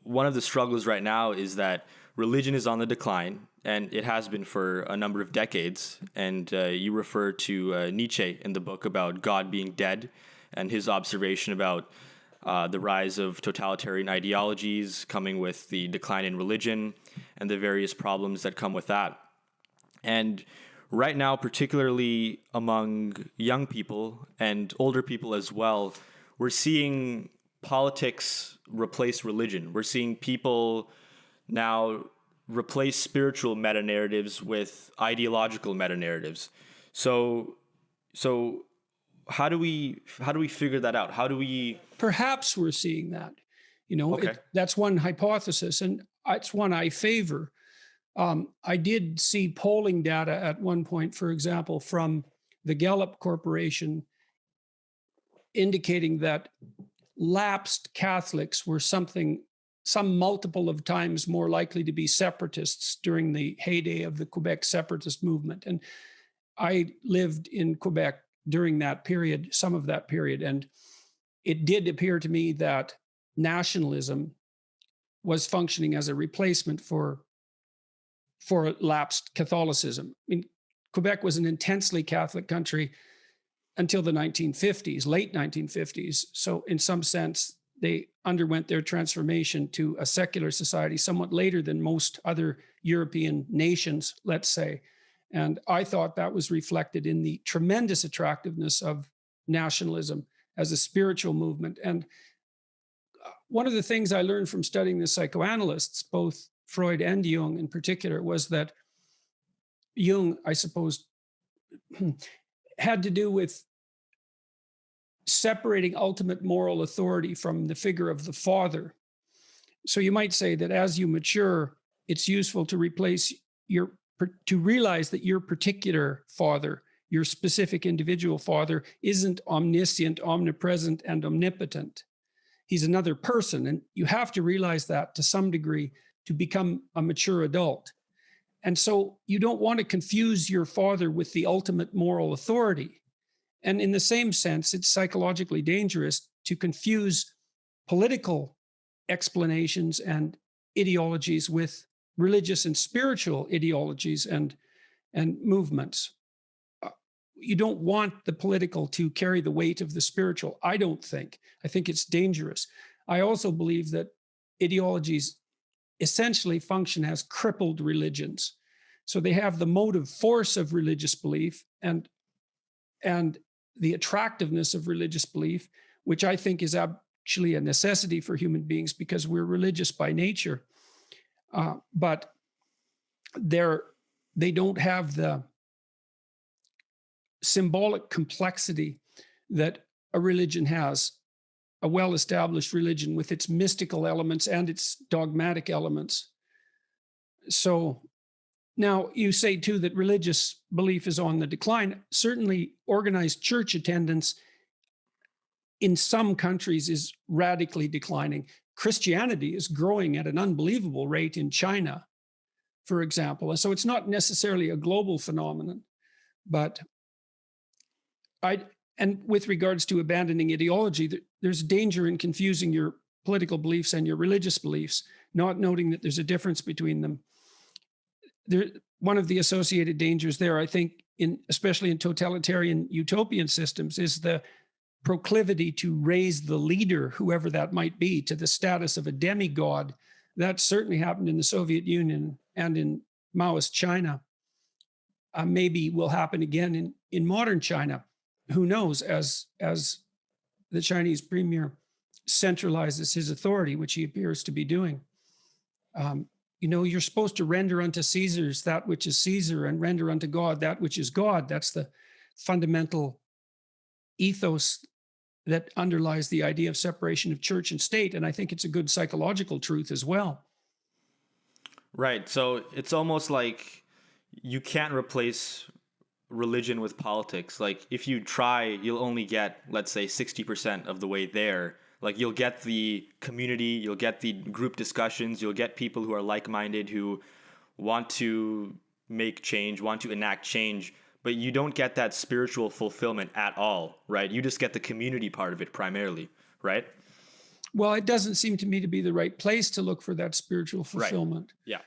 one of the struggles right now is that religion is on the decline, and it has been for a number of decades. And you refer to Nietzsche in the book about God being dead, and his observation about the rise of totalitarian ideologies coming with the decline in religion and the various problems that come with that. And right now, particularly among young people and older people as well, we're seeing politics replace religion. We're seeing people now replace spiritual meta narratives with ideological meta narratives. So how do we figure that out? How do we? Perhaps we're seeing that. Okay. That's one hypothesis, and it's one I favor. I did see polling data at one point, for example, from the Gallup Corporation, indicating that lapsed Catholics were some multiple of times more likely to be separatists during the heyday of the Quebec separatist movement. And I lived in Quebec during that period, some of that period, and it did appear to me that nationalism was functioning as a replacement for lapsed Catholicism. I mean, Quebec was an intensely Catholic country until the 1950s, late 1950s. So in some sense, they underwent their transformation to a secular society somewhat later than most other European nations, let's say. And I thought that was reflected in the tremendous attractiveness of nationalism as a spiritual movement. And one of the things I learned from studying the psychoanalysts, both Freud and Jung in particular, was that Jung, I suppose, had to do with separating ultimate moral authority from the figure of the father. So you might say that as you mature, it's useful to realize that your particular father, your specific individual father, isn't omniscient, omnipresent, and omnipotent. He's another person, and you have to realize that to some degree to become a mature adult. And so you don't want to confuse your father with the ultimate moral authority. And in the same sense, it's psychologically dangerous to confuse political explanations and ideologies with religious and spiritual ideologies and movements. You don't want the political to carry the weight of the spiritual, I don't think. I think it's dangerous. I also believe that ideologies essentially function as crippled religions. So they have the motive force of religious belief and the attractiveness of religious belief, which I think is actually a necessity for human beings because we're religious by nature. But they don't have the symbolic complexity that a religion has, a well-established religion with its mystical elements and its dogmatic elements. So now you say too that religious belief is on the decline. Certainly organized church attendance in some countries is radically declining. Christianity is growing at an unbelievable rate in China, for example. And so it's not necessarily a global phenomenon, but and with regards to abandoning ideology, there's danger in confusing your political beliefs and your religious beliefs, not noting that there's a difference between them. One of the associated dangers there, I think, especially in totalitarian utopian systems, is the proclivity to raise the leader, whoever that might be, to the status of a demigod. That certainly happened in the Soviet Union and in Maoist China. Maybe will happen again in modern China. Who knows, as the Chinese premier centralizes his authority, which he appears to be doing. You're supposed to render unto Caesar's that which is Caesar and render unto God that which is God. That's the fundamental ethos that underlies the idea of separation of church and state. And I think it's a good psychological truth as well. Right. So it's almost like you can't replace religion with politics. Like if you try, you'll only get, let's say, 60% of the way there. Like you'll get the community, you'll get the group discussions, you'll get people who are like-minded, who want to make change, want to enact change, but you don't get that spiritual fulfillment at all, right? You just get the community part of it primarily, right? Well, it doesn't seem to me to be the right place to look for that spiritual fulfillment. Yeah.